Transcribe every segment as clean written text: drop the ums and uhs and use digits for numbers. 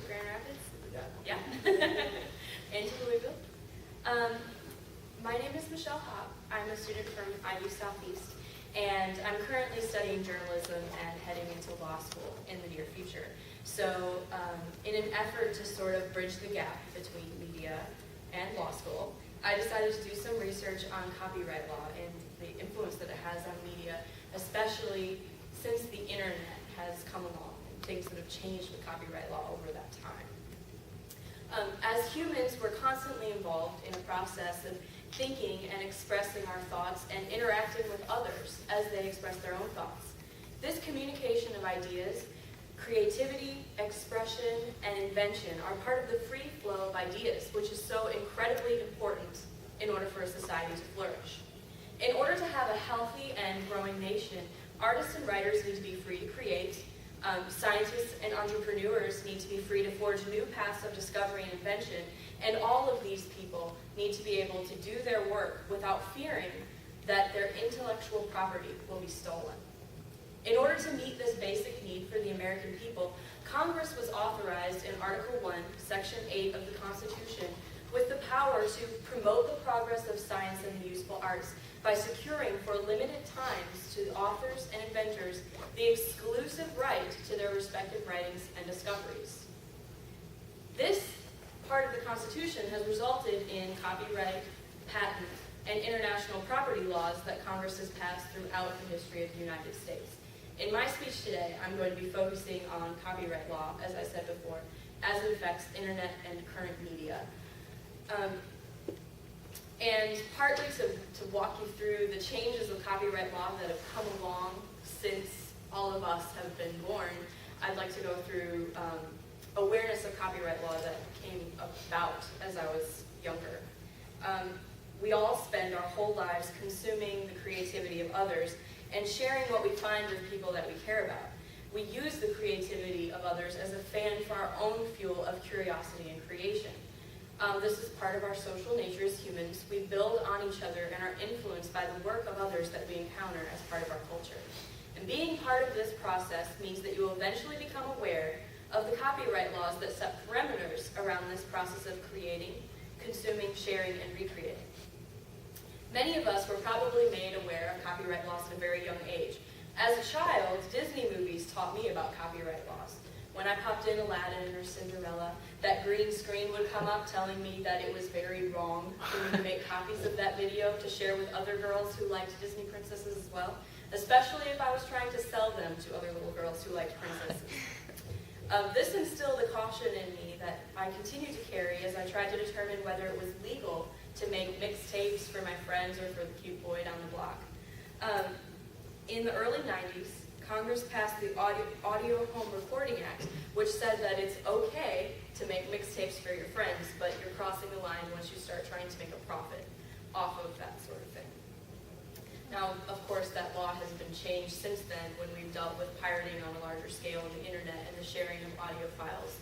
Grand Rapids? Yeah. And to Louisville. My name is Michele Hop. I'm a student from IU Southeast, and I'm currently studying journalism and heading into law school in the near future. So in an effort to sort of bridge the gap between media and law school, I decided to do some research on copyright law and the influence that it has on media, especially since the internet has come along and things that have changed with copyright law over that time. As humans, we're constantly involved in a process of thinking and expressing our thoughts and interacting with others as they express their own thoughts. This communication of ideas, creativity, expression, and invention are part of the free flow of ideas, which is so incredibly important in order for a society to flourish. In order to have a healthy and growing nation, artists and writers need to be free to create. Scientists and entrepreneurs need to be free to forge new paths of discovery and invention, and all of these people need to be able to do their work without fearing that their intellectual property will be stolen. In order to meet this basic need for the American people, Congress was authorized in Article 1, Section 8 of the Constitution with the power to promote the progress of science and the useful arts by securing for limited times to authors and inventors the exclusive right to their respective writings and discoveries. This part of the Constitution has resulted in copyright, patent, and international property laws that Congress has passed throughout the history of the United States. In my speech today, I'm going to be focusing on copyright law, as I said before, as it affects internet and current media. And partly to walk you through the changes of copyright law that have come along since all of us have been born, I'd like to go through awareness of copyright law that came about as I was younger. We all spend our whole lives consuming the creativity of others and sharing what we find with people that we care about. We use the creativity of others as a fan for our own fuel of curiosity and creation. This is part of our social nature as humans. We build on each other and are influenced by the work of others that we encounter as part of our culture. And being part of this process means that you will eventually become aware of the copyright laws that set parameters around this process of creating, consuming, sharing, and recreating. Many of us were probably made aware of copyright laws at a very young age. As a child, Disney movies taught me about copyright laws. When I popped in Aladdin or Cinderella, that green screen would come up telling me that it was very wrong for me to make copies of that video to share with other girls who liked Disney princesses as well, especially if I was trying to sell them to other little girls who liked princesses. This instilled a caution in me that I continue to carry as I tried to determine whether it was legal to make mixtapes for my friends or for the cute boy down the block. In the early 90s, Congress passed the Audio Home Recording Act, which said that it's okay to make mixtapes for your friends, but you're crossing the line once you start trying to make a profit off of that sort of thing. Now, of course, that law has been changed since then when we've dealt with pirating on a larger scale on the internet and the sharing of audio files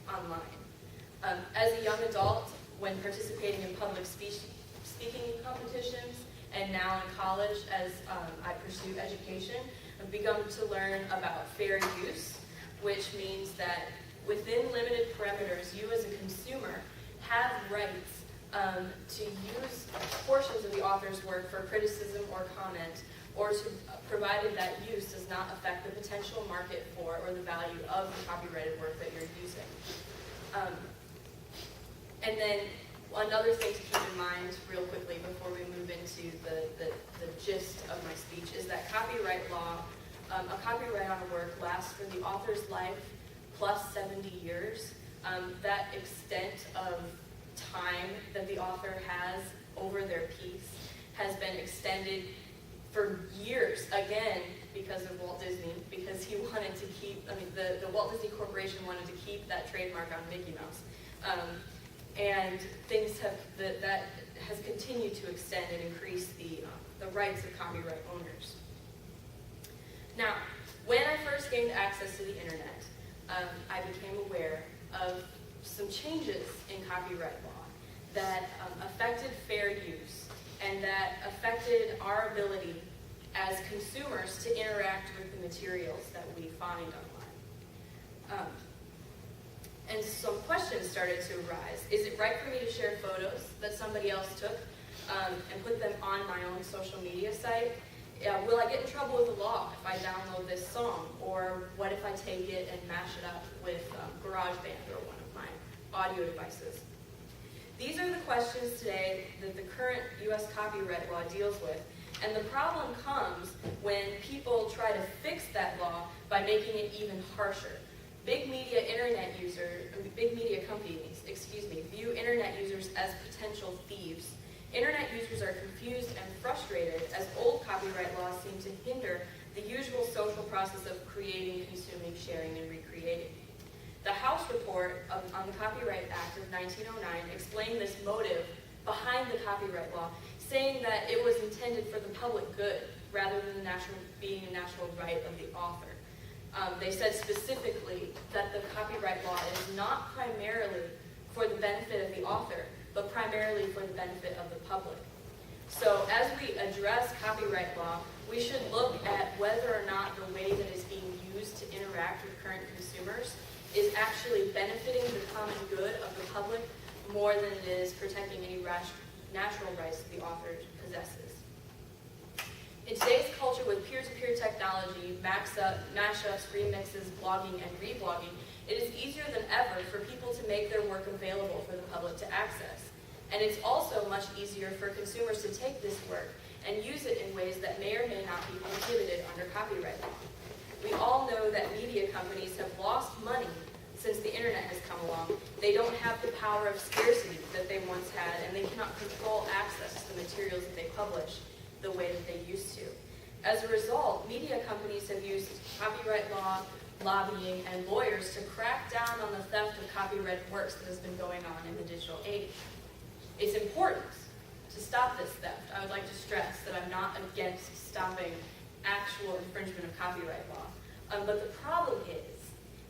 online. As a young adult, when participating in public speaking competitions, and now in college as I pursue education, I've begun to learn about fair use, which means that within limited parameters, you as a consumer have rights to use portions of the author's work for criticism or comment, or to provided that use does not affect the potential market for or the value of the copyrighted work that you're using. And then another thing to keep in mind real quickly before we move into the gist of my speech is that copyright law, a copyright on a work lasts for the author's life plus 70 years. That extent of time that the author has over their piece has been extended for years, again, because of Walt Disney, because he wanted to keep, the Walt Disney Corporation wanted to keep that trademark on Mickey Mouse. And things that has continued to extend and increase the rights of copyright owners. Now, when I first gained access to the internet, I became aware of some changes in copyright law that affected fair use and that affected our ability as consumers to interact with the materials that we find online. And some questions started to arise. Is it right for me to share photos that somebody else took and put them on my own social media site? Will I get in trouble with the law if I download this song? Or what if I take it and mash it up with GarageBand or one of my audio devices? These are the questions today that the current U.S. copyright law deals with. And the problem comes when people try to fix that law by making it even harsher. Big media companies, view internet users as potential thieves. Internet users are confused and frustrated as old copyright laws seem to hinder the usual social process of creating, consuming, sharing, and recreating. The House report on the Copyright Act of 1909 explained this motive behind the copyright law, saying that it was intended for the public good rather than being a natural right of the author. They said specifically that the copyright law is not primarily for the benefit of the author, but primarily for the benefit of the public. So as we address copyright law, we should look at whether or not the way that it's being used to interact with current consumers is actually benefiting the common good of the public more than it is protecting any natural rights that the author possesses. In today's culture with peer-to-peer technology, mashups, remixes, blogging, and reblogging, it is easier than ever for people to make their work available for the public to access. And it's also much easier for consumers to take this work and use it in ways that may or may not be prohibited under copyright law. We all know that media companies have lost money since the internet has come along. They don't have the power of scarcity that they once had, and they cannot control access to the materials that they publish the way that they used to. As a result, media companies have used copyright law, lobbying, and lawyers to crack down on the theft of copyrighted works that has been going on in the digital age. It's important to stop this theft. I would like to stress that I'm not against stopping actual infringement of copyright law. But the problem is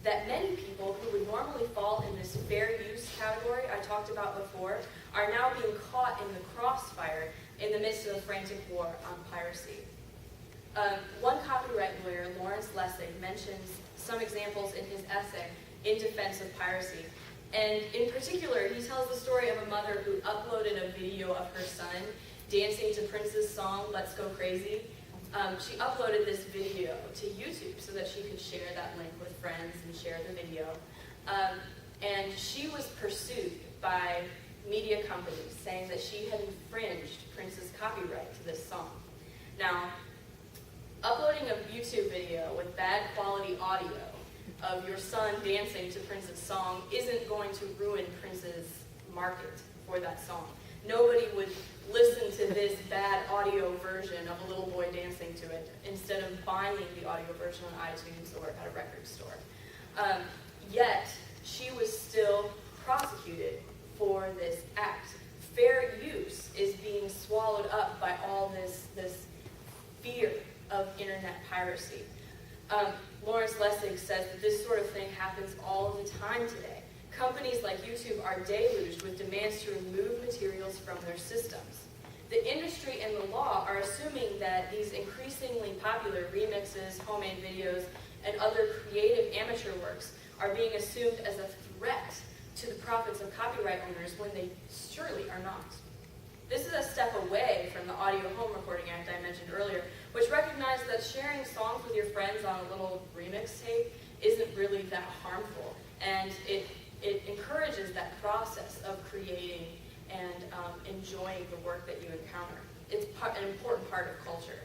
that many people who would normally fall in this fair use category I talked about before are now being caught in the crossfire in the midst of a frantic war on piracy. One copyright lawyer, Lawrence Lessig, mentions some examples in his essay, In Defense of Piracy. And in particular, he tells the story of a mother who uploaded a video of her son dancing to Prince's song, Let's Go Crazy. She uploaded this video to YouTube so that she could share that link with friends and share the video. And she was pursued by media companies saying that she had infringed Prince's copyright to this song. Now, uploading a YouTube video with bad quality audio of your son dancing to Prince's song isn't going to ruin Prince's market for that song. Nobody would listen to this bad audio version of a little boy dancing to it instead of buying the audio version on iTunes or at a record store. Yet, she was still prosecuted for this act. Fair use is being swallowed up by all this fear of internet piracy. Lawrence Lessig says that this sort of thing happens all the time today. Companies like YouTube are deluged with demands to remove materials from their systems. The industry and the law are assuming that these increasingly popular remixes, homemade videos, and other creative amateur works are being assumed as a threat to the profits of copyright owners when they surely are not. This is a step away from the Audio Home Recording Act I mentioned earlier, which recognized that sharing songs with your friends on a little remix tape isn't really that harmful, and it encourages that process of creating and enjoying the work that you encounter. It's an important part of culture.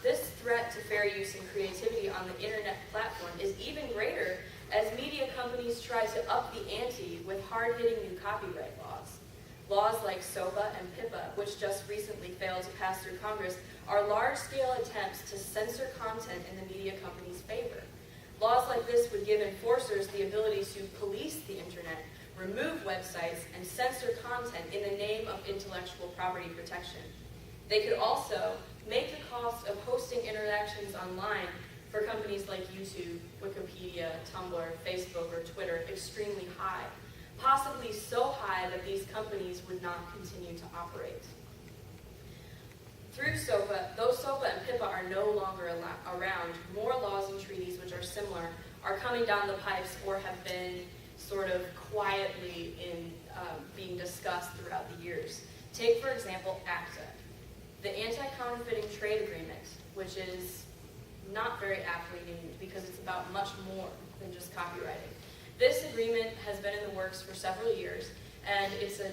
This threat to fair use and creativity on the internet platform is even greater as media companies try to up the ante with hard-hitting new copyright laws. Laws like SOPA and PIPA, which just recently failed to pass through Congress, are large-scale attempts to censor content in the media company's favor. Laws like this would give enforcers the ability to police the internet, remove websites, and censor content in the name of intellectual property protection. They could also make the cost of hosting interactions online for companies like YouTube, Wikipedia, Tumblr, Facebook, or Twitter extremely high, possibly so high that these companies would not continue to operate. Through SOPA, though SOPA and PIPA are no longer around, more laws and treaties which are similar are coming down the pipes or have been sort of quietly in being discussed throughout the years. Take, for example, ACTA, the Anti-Counterfeiting Trade Agreement, which is not very aptly named because it's about much more than just copywriting. This agreement has been in the works for several years, and it's an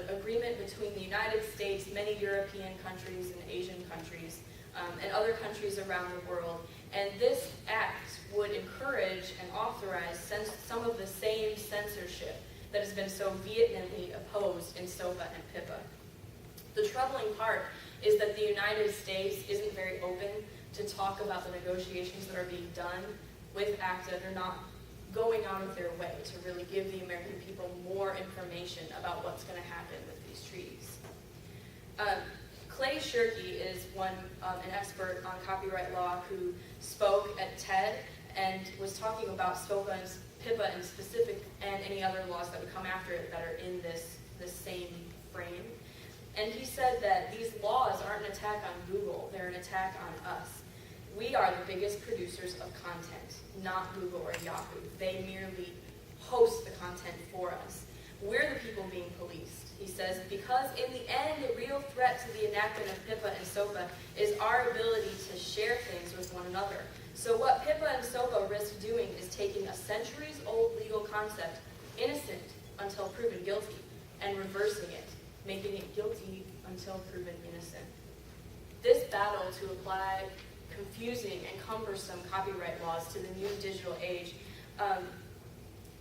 agreement between the United States, many European countries and Asian countries, and other countries around the world. And this act would encourage and authorize some of the same censorship that has been so vehemently opposed in SOPA and PIPA. The troubling part is that the United States isn't very open to talk about the negotiations that are being done with ACTA. They're not going out of their way to really give the American people more information about what's going to happen with these treaties. Clay Shirky is an expert on copyright law who spoke at TED and was talking about SOPA and PIPA in specific and any other laws that would come after it that are in this same frame. And he said that these laws aren't an attack on Google, they're an attack on us. We are the biggest producers of content, not Google or Yahoo. They merely host the content for us. We're the people being policed, he says, because in the end, the real threat to the enactment of PIPA and SOPA is our ability to share things with one another. So what PIPA and SOPA risk doing is taking a centuries-old legal concept, innocent until proven guilty, and reversing it, making it guilty until proven innocent. This battle to apply confusing and cumbersome copyright laws to the new digital age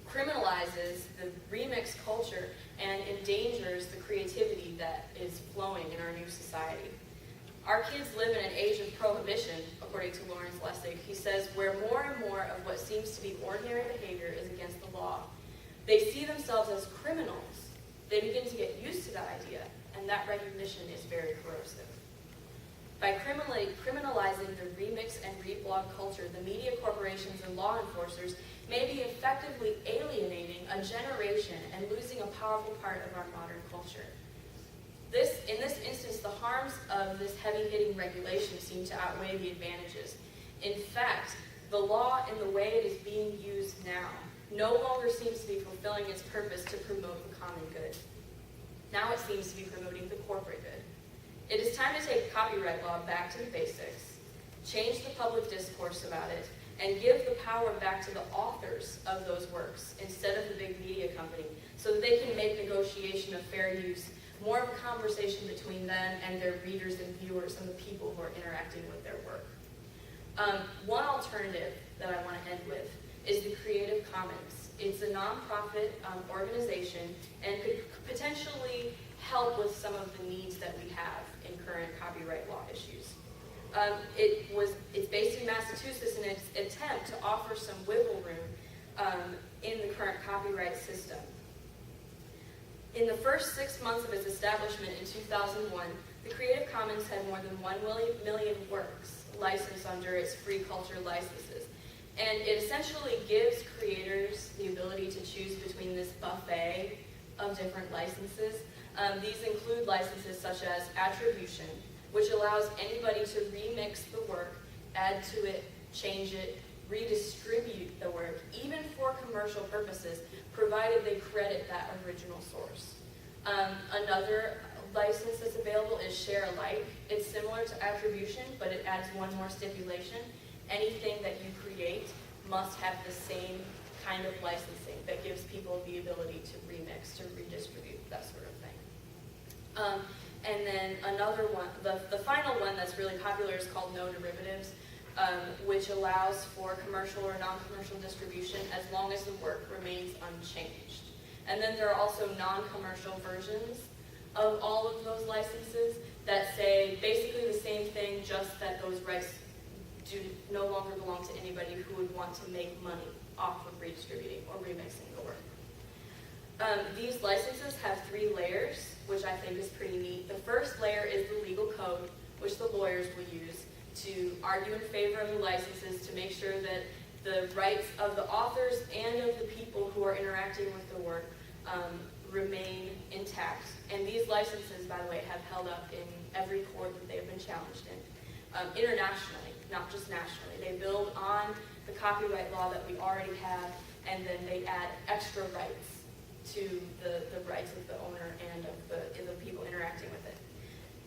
criminalizes the remix culture and endangers the creativity that is flowing in our new society. Our kids live in an age of prohibition, according to Lawrence Lessig. He says, where more and more of what seems to be ordinary behavior is against the law. They see themselves as criminals. They begin to get used to that idea, and that recognition is very corrosive. By criminalizing the remix and reblog culture, the media corporations and law enforcers may be effectively alienating a generation and losing a powerful part of our modern culture. In this instance, the harms of this heavy-hitting regulation seem to outweigh the advantages. In fact, the law in the way it is being used now no longer seems to be fulfilling its purpose to promote the common good. Now it seems to be promoting the corporate good. It is time to take copyright law back to the basics, change the public discourse about it, and give the power back to the authors of those works instead of the big media company so that they can make negotiation of fair use more of a conversation between them and their readers and viewers and the people who are interacting with their work. One alternative that I want to end with is the Creative Commons. It's a nonprofit organization and could potentially help with some of the needs that we have in current copyright law issues. It's based in Massachusetts in its attempt to offer some wiggle room in the current copyright system. In the first 6 months of its establishment in 2001, the Creative Commons had more than 1 million works licensed under its free culture licenses. And it essentially gives creators the ability to choose between this buffet of different licenses. These include licenses such as attribution, which allows anybody to remix the work, add to it, change it, redistribute the work, even for commercial purposes, provided they credit that original source. Another license that's available is share alike. It's similar to attribution, but it adds one more stipulation. Anything that you create must have the same kind of licensing that gives people the ability to remix, to redistribute, that sort of thing. And then another one, the final one that's really popular is called no derivatives, which allows for commercial or non-commercial distribution as long as the work remains unchanged. And then there are also non-commercial versions of all of those licenses that say basically the same thing, just that those rights do no longer belong to anybody who would want to make money off of redistributing or remixing the work. These licenses have 3 layers, which I think is pretty neat. The first layer is the legal code, which the lawyers will use to argue in favor of the licenses to make sure that the rights of the authors and of the people who are interacting with the work remain intact. And these licenses, by the way, have held up in every court that they have been challenged in, internationally, not just nationally. They build on the copyright law that we already have, and then they add extra rights to the rights of the owner and of the people interacting with it.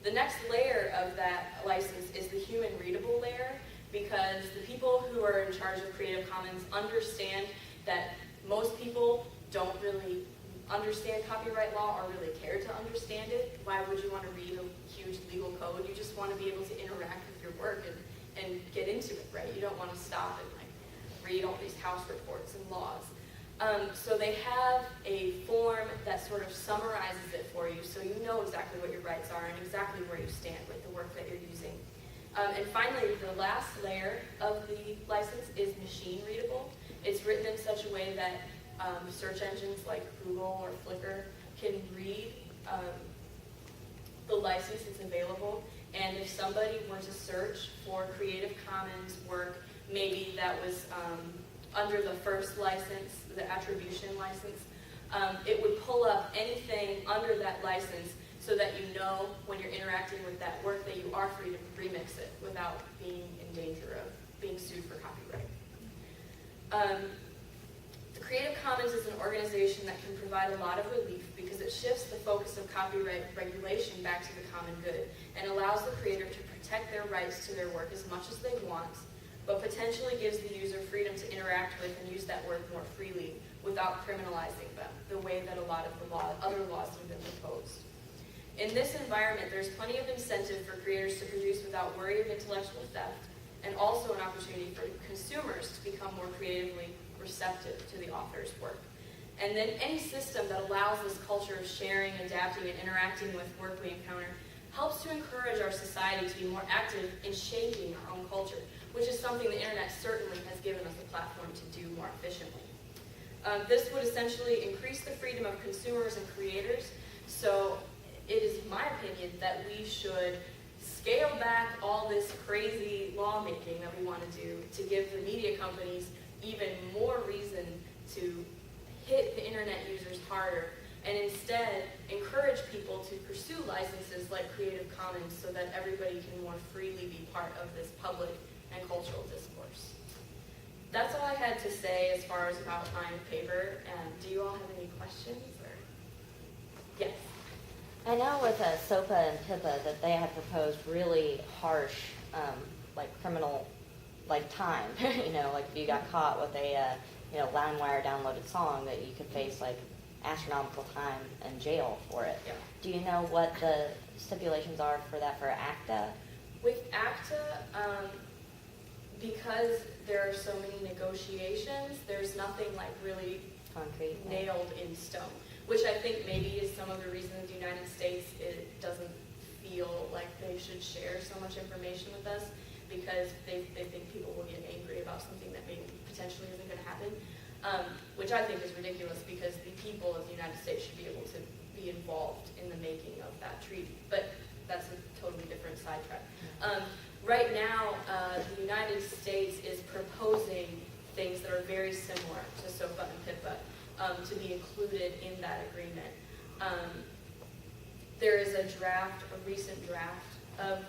The next layer of that license is the human readable layer, because the people who are in charge of Creative Commons understand that most people don't really understand copyright law or really care to understand it. Why would you want to read a huge legal code? You just want to be able to interact with your work and get into it, right? You don't want to stop and like read all these house reports and laws. So they have a form that sort of summarizes it for you, so you know exactly what your rights are and exactly where you stand with the work that you're using. And finally, the last layer of the license is machine readable. It's written in such a way that search engines like Google or Flickr can read the license that's available. And if somebody were to search for Creative Commons work, maybe that was under the first license, the attribution license, it would pull up anything under that license so that you know when you're interacting with that work that you are free to remix it without being in danger of being sued for copyright. The Creative Commons is an organization that can provide a lot of relief because it shifts the focus of copyright regulation back to the common good and allows the creator to protect their rights to their work as much as they want, but potentially gives the user freedom to interact with and use that work more freely without criminalizing them, the way that a lot of the other laws have been proposed. In this environment, there's plenty of incentive for creators to produce without worry of intellectual theft, and also an opportunity for consumers to become more creatively receptive to the author's work. And then any system that allows this culture of sharing, adapting, and interacting with work we encounter helps to encourage our society to be more active in shaping our own culture, which is something the internet certainly has given us a platform to do more efficiently. This would essentially increase the freedom of consumers and creators, so it is my opinion that we should scale back all this crazy lawmaking that we want to do to give the media companies even more reason to hit the internet users harder, and instead encourage people to pursue licenses like Creative Commons so that everybody can more freely be part of this public and cultural discourse. That's all I had to say as far as about my paper. Do you all have any questions? Or? Yes. I know with SOPA and PIPA that they had proposed really harsh, criminal, time. Like if you got caught with a, LimeWire downloaded song, that you could face astronomical time in jail for it. Yeah. Do you know what the stipulations are for that for ACTA? With ACTA, because there are so many negotiations, there's nothing really Concrete. nailed in stone, which I think maybe is some of the reasons the United States doesn't feel like they should share so much information with us, because they think people will get angry about something that maybe potentially isn't going to happen, which I think is ridiculous, because the people of the United States should be able to be involved in the making of that treaty. But that's a totally different sidetrack. Right now, the United States is proposing things that are very similar to SOPA and PIPA to be included in that agreement. There is a recent draft of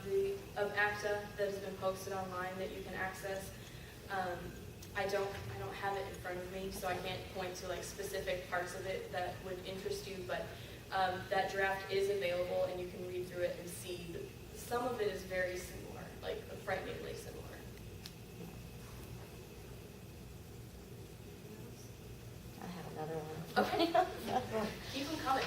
ACTA that has been posted online that you can access. I don't have it in front of me, so I can't point to specific parts of it that would interest you, but that draft is available and you can read through it and see that some of it is very similar, frighteningly similar. I have another one. Okay. Keep them coming.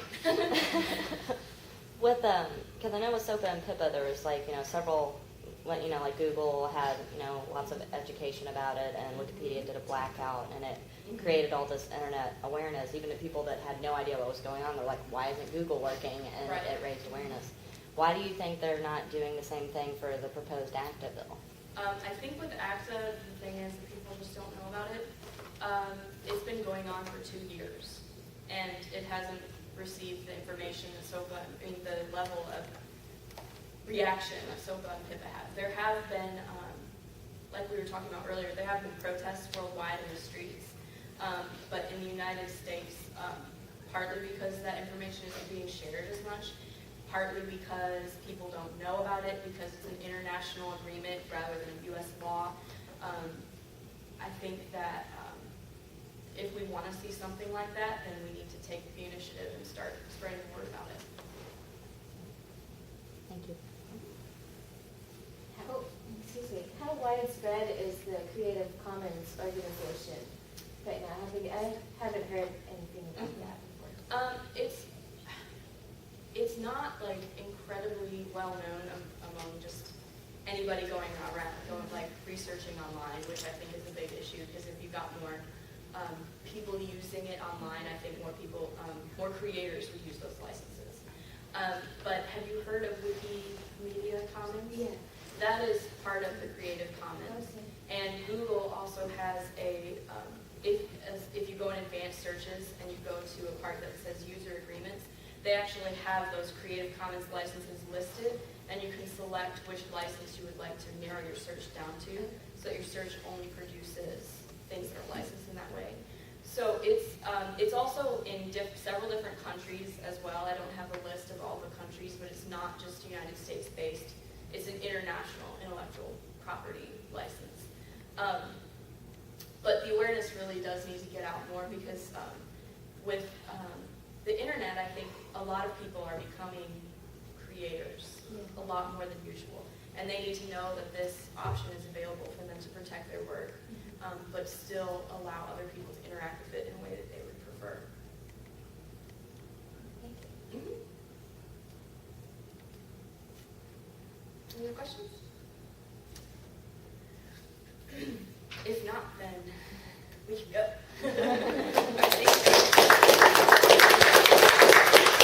With because I know with SOPA and PIPA there was several, Google had lots of education about it, and Wikipedia did a blackout, and it created all this internet awareness, even to people that had no idea what was going on. They're like, why isn't Google working? And right. It raised awareness. Why do you think they're not doing the same thing for the proposed ACTA bill? I think with ACTA, the thing is that people just don't know about it. It's been going on for 2 years, and it hasn't received the information that SOPA, the level of reaction that SOPA and PIPA have. There have been, like we were talking about earlier, there have been protests worldwide in the streets, but in the United States, partly because that information isn't being shared as much, partly because people don't know about it, because it's an international agreement rather than U.S. law. I think that if want to see something like that, then we need to take the initiative and start spreading the word about it. Thank you. How widespread is the Creative Commons organization right now? I haven't heard anything about that before. It's not like incredibly well known among just anybody going like researching online, which I think is a big issue, because if you got more people using it online, I think more creators would use those licenses. But have you heard of Wikimedia Commons? Yeah. That is part of the Creative Commons. Okay. And Google also has if you go in advanced searches and you go to a part that says user agreements, they actually have those Creative Commons licenses listed, and you can select which license you would like to narrow your search down to, so that your search only produces things that are licensed in that way. So it's also in several different countries as well. I don't have a list of all the countries, but it's not just United States based. It's an international intellectual property license. But the awareness really does need to get out more, because with the internet, I think a lot of people are becoming creators a lot more than usual. And they need to know that this option is available for them to protect their work, but still allow other people to interact with it in a way that they would prefer. Any other questions? If not, then we can go.